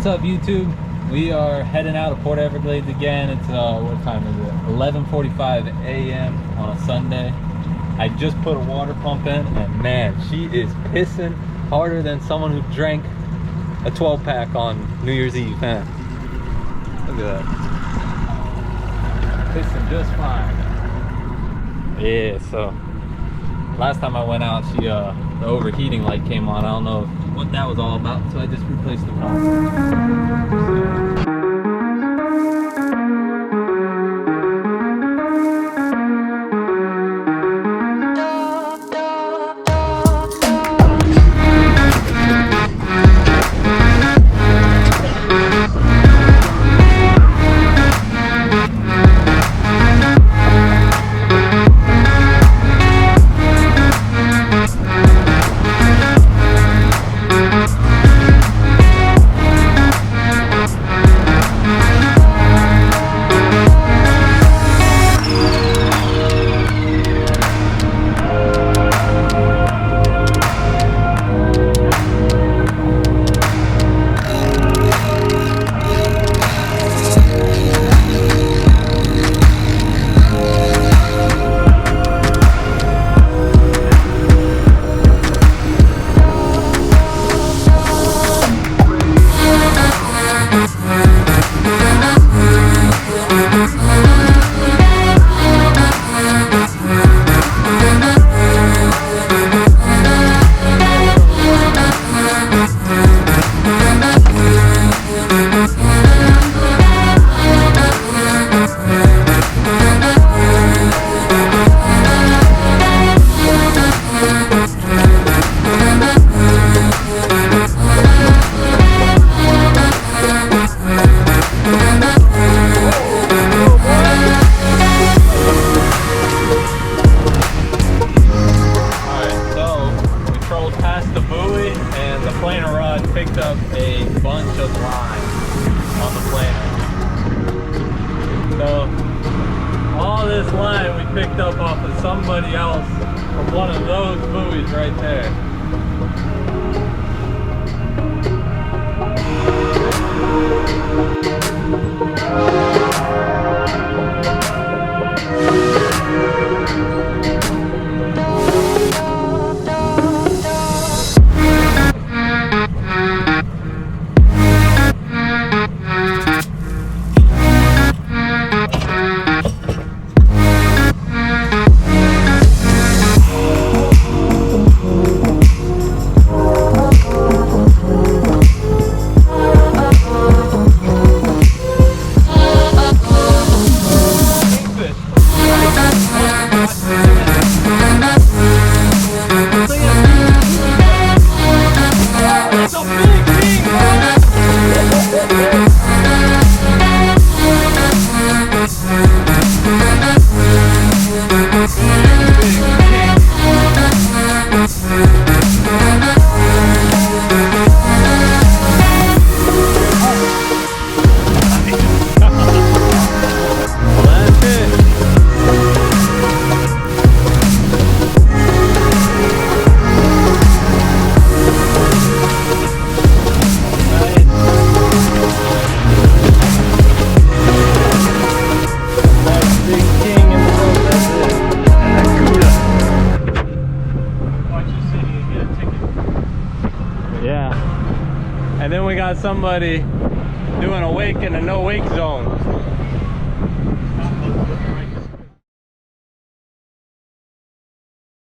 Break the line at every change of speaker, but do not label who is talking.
What's up, YouTube? We are heading out of Port Everglades again. It's what time is it? 11:45 a.m. on a Sunday. I just put a water pump in, and man, she is pissing harder than someone who drank a 12-pack on New Year's Eve, huh? Look at that. Pissing just fine. Yeah, so last time I went out, the overheating light came on. I don't know what that was all about, so I just replaced the one. Picked up a bunch of line on the planer. So all this line we picked up off of somebody else from one of those buoys right there. And then we got somebody doing a wake in a no wake zone.